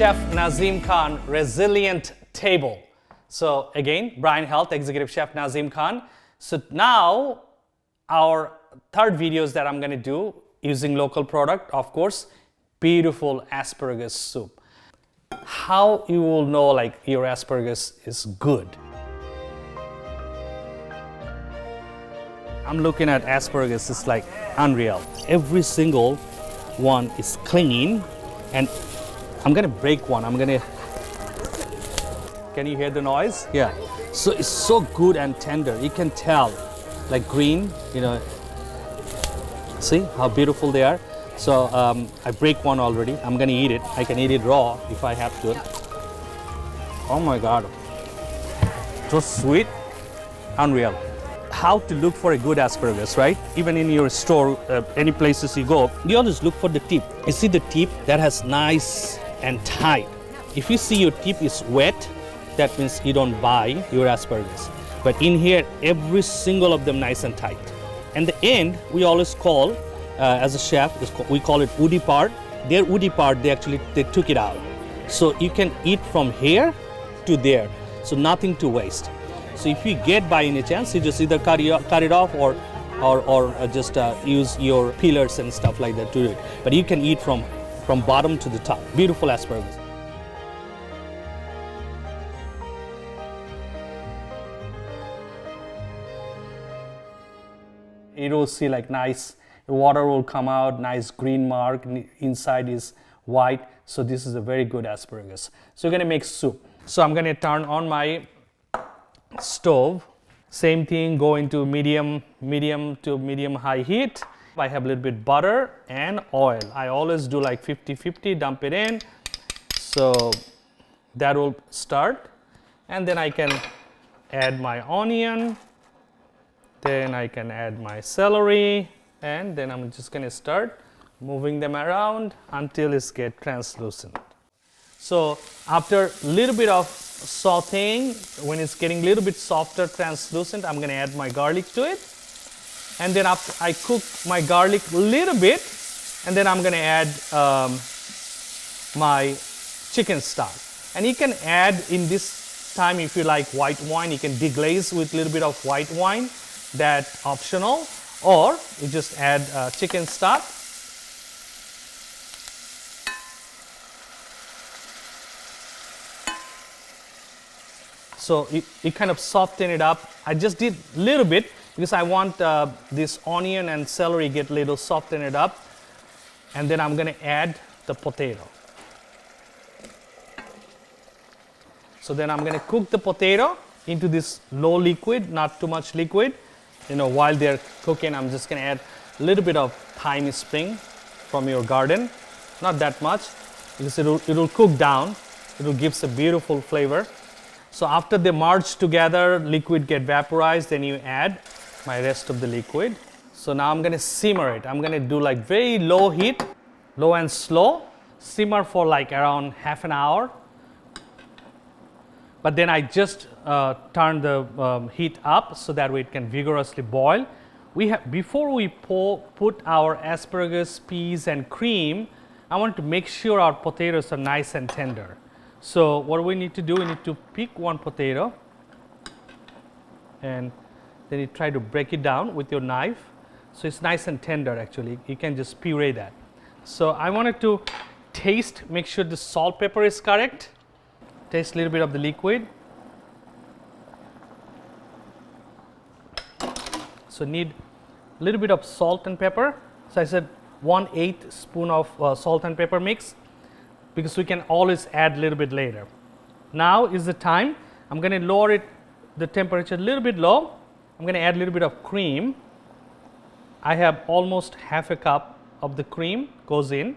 Chef Nazim Khan Resilient Table. So again, Brian Health, Executive Chef Nazim Khan. So now our third videos that I'm going to do using local product, of course, beautiful asparagus soup. How you will know like your asparagus is good? I'm looking at asparagus, it's like unreal. Every single one is clean, and I'm gonna break one. Can you hear the noise? Yeah. So it's so good and tender. You can tell, like green, you know. See how beautiful they are? So I break one already. I'm gonna eat it. I can eat it raw if I have to. Oh my God. So sweet, unreal. How to look for a good asparagus, right? Even in your store, any places you go, you always look for the tip. You see the tip that has nice and tight. If you see your tip is wet, that means you don't buy your asparagus. But in here, every single of them nice and tight. And the end, we always call, as a chef, we call it woody part. Their woody part, they took it out. So you can eat from here to there. So nothing to waste. So if you get by any chance, you just either cut it off or just use your peelers and stuff like that to do it. But you can eat from bottom to the top. Beautiful asparagus. You will see like nice water will come out, nice green mark, inside is white. So this is a very good asparagus. So we're gonna make soup. So I'm gonna turn on my stove. Same thing, go into medium to medium high heat. I have a little bit butter and oil. I always do like 50-50, dump it in. So that will start. And then I can add my onion. Then I can add my celery. And then I'm just gonna start moving them around until it's get translucent. So after a little bit of sauteing, when it's getting a little bit softer, translucent, I'm gonna add my garlic to it. And then after I cook my garlic a little bit, and then I'm gonna add my chicken stock. And you can add in this time, if you like white wine, you can deglaze with a little bit of white wine, that's optional. Or you just add chicken stock. So you kind of soften it up. I just did a little bit because I want this onion and celery get a little soften it up. And then I'm gonna add the potato. So then I'm gonna cook the potato into this low liquid, not too much liquid. You know, while they're cooking, I'm just gonna add a little bit of thyme spring from your garden. Not that much, because it'll cook down. It'll give a beautiful flavor. So after they merge together, liquid get vaporized, then you add my rest of the liquid. So now I'm gonna simmer it. I'm gonna do like very low heat, low and slow. Simmer for like around half an hour. But then I just turn the heat up so that way it can vigorously boil. Before we put our asparagus, peas and cream, I want to make sure our potatoes are nice and tender. So what we need to do, we need to pick one potato and then you try to break it down with your knife. So it's nice and tender actually. You can just puree that. So I wanted to taste, make sure the salt, pepper is correct. Taste a little bit of the liquid. So need a little bit of salt and pepper. So I said 1/8 spoon of salt and pepper mix, because we can always add a little bit later. Now is the time. I'm going to lower the temperature a little bit low. I'm going to add a little bit of cream. I have almost half a cup of the cream goes in.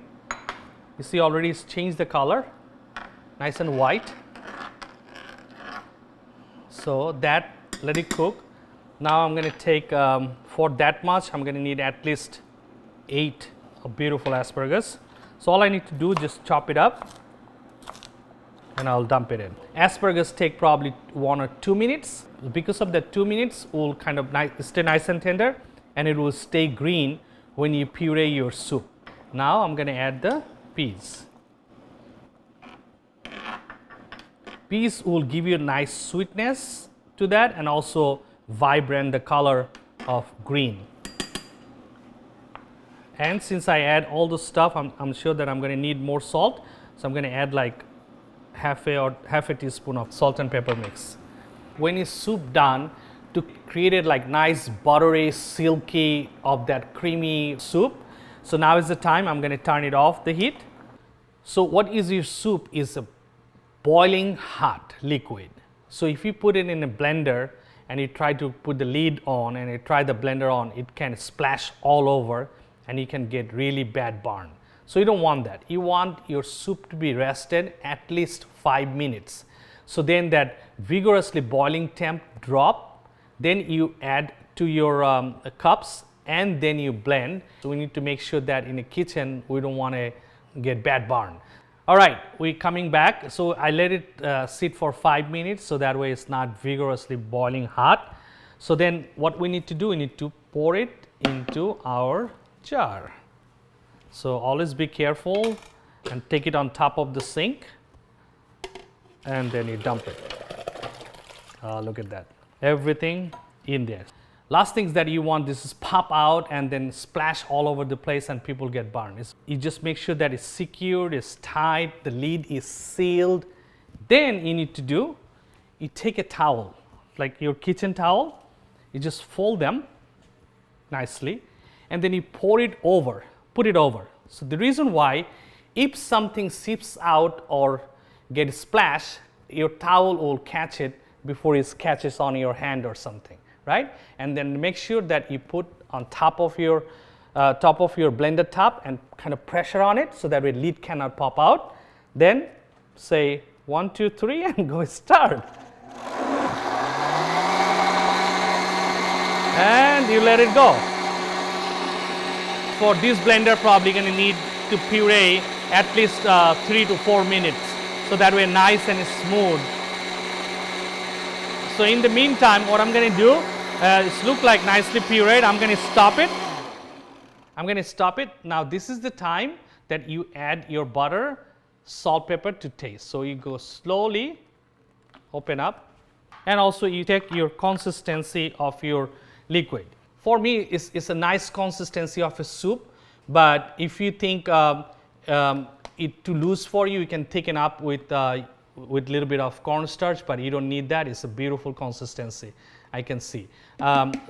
You see already it's changed the color, nice and white. So that, let it cook. Now I'm going to take, for that much, I'm going to need at least 8 of beautiful asparagus. So all I need to do is just chop it up and I'll dump it in. Asparagus take probably 1 or 2 minutes. Because of that 2 minutes, will kind of stay nice and tender, and it will stay green when you puree your soup. Now I'm going to add the peas. Peas will give you a nice sweetness to that and also vibrant the color of green. And since I add all the stuff, I'm sure that I'm going to need more salt. So I'm going to add like half a teaspoon of salt and pepper mix. When is soup done, to create it like nice buttery, silky of that creamy soup. So now is the time I'm going to turn it off the heat. So what is your soup is a boiling hot liquid. So if you put it in a blender and you try to put the lid on and you try the blender on, it can splash all over and you can get really bad burn. So you don't want that. You want your soup to be rested at least 5 minutes. So then that vigorously boiling temp drop, then you add to your cups and then you blend. So we need to make sure that in the kitchen we don't want to get bad burn. All right, we're coming back. So I let it sit for 5 minutes so that way it's not vigorously boiling hot. So then what we need to do, we need to pour it into our jar. So always be careful and take it on top of the sink and then you dump it. Look at that. Everything in there. Last things that you want, this is pop out and then splash all over the place and people get burned. You just make sure that it's secured, it's tight, the lid is sealed. Then you need to do, you take a towel, like your kitchen towel, you just fold them nicely and then you pour it over, put it over. So the reason why, if something seeps out or gets splashed, your towel will catch it before it catches on your hand or something, right? And then make sure that you put on top of your blender top and kind of pressure on it so that the lid cannot pop out. Then say 1, 2, 3 and go start. And you let it go. For this blender, probably going to need to puree at least 3 to 4 minutes. So that way nice and smooth. So in the meantime, what I'm going to do, it's look like nicely pureed. I'm going to stop it. I'm going to stop it. Now this is the time that you add your butter, salt, pepper to taste. So you go slowly, open up, and also you take your consistency of your liquid. For me, it's a nice consistency of a soup, but if you think it too loose for you, you can thicken up with a little bit of cornstarch, but you don't need that. It's a beautiful consistency, I can see.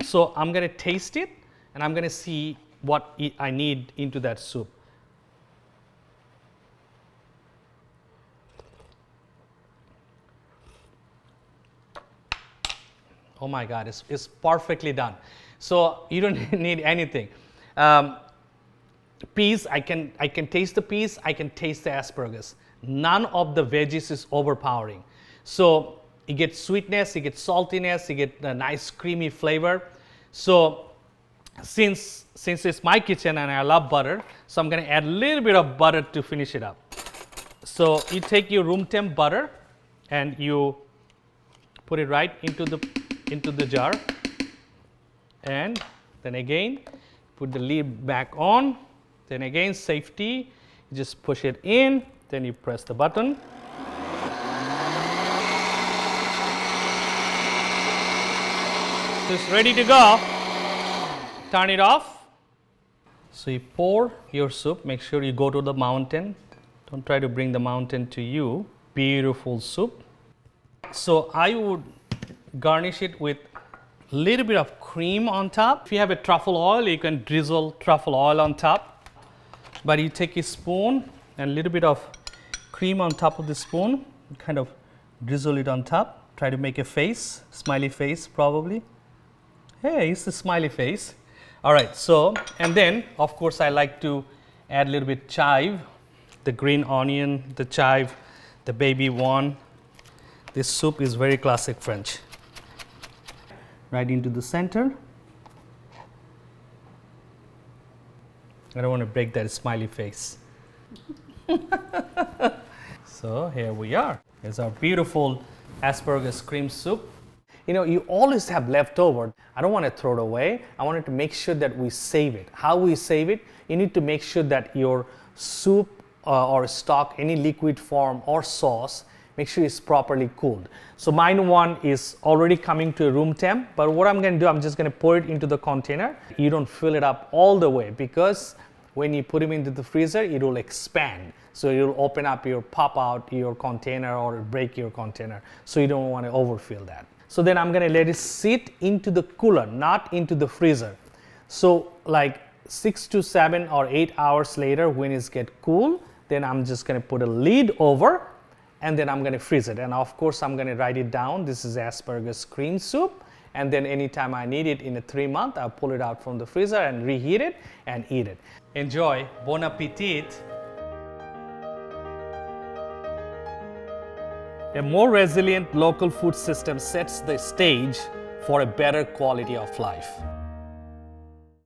So I'm going to taste it and I'm going to see what I need into that soup. Oh my God, it's perfectly done. So you don't need anything. Peas, I can taste the peas, I can taste the asparagus. None of the veggies is overpowering. So you get sweetness, you get saltiness, you get a nice creamy flavor. So since it's my kitchen and I love butter, so I'm going to add a little bit of butter to finish it up. So you take your room temp butter and you put it right into the jar, and then again put the lid back on. Then again, safety, you just push it in. Then you press the button. So it's ready to go. Turn it off. So you pour your soup. Make sure you go to the mountain. Don't try to bring the mountain to you. Beautiful soup. So I would garnish it with a little bit of cream on top. If you have a truffle oil, you can drizzle truffle oil on top. But you take a spoon and a little bit of cream on top of the spoon, kind of drizzle it on top. Try to make a face, smiley face probably. Hey, it's a smiley face. All right, so, and then of course I like to add a little bit chive, the green onion, the chive, the baby one. This soup is very classic French. Right into the center. I don't want to break that smiley face. So here we are. Here's our beautiful asparagus cream soup. You know, you always have leftover. I don't want to throw it away. I wanted to make sure that we save it. How we save it? You need to make sure that your soup or stock, any liquid form or sauce, make sure it's properly cooled. So mine one is already coming to a room temp, but what I'm going to do, I'm just going to pour it into the container. You don't fill it up all the way, because when you put them into the freezer, it will expand. So it will open up pop out your container or break your container. So you don't want to overfill that. So then I'm going to let it sit into the cooler, not into the freezer. So like 6 to 7 or 8 hours later, when it gets cool, then I'm just going to put a lid over, and then I'm going to freeze it. And of course, I'm going to write it down. This is asparagus cream soup. And then anytime I need it in a 3 month, I'll pull it out from the freezer and reheat it and eat it. Enjoy. Bon appetit. A more resilient local food system sets the stage for a better quality of life.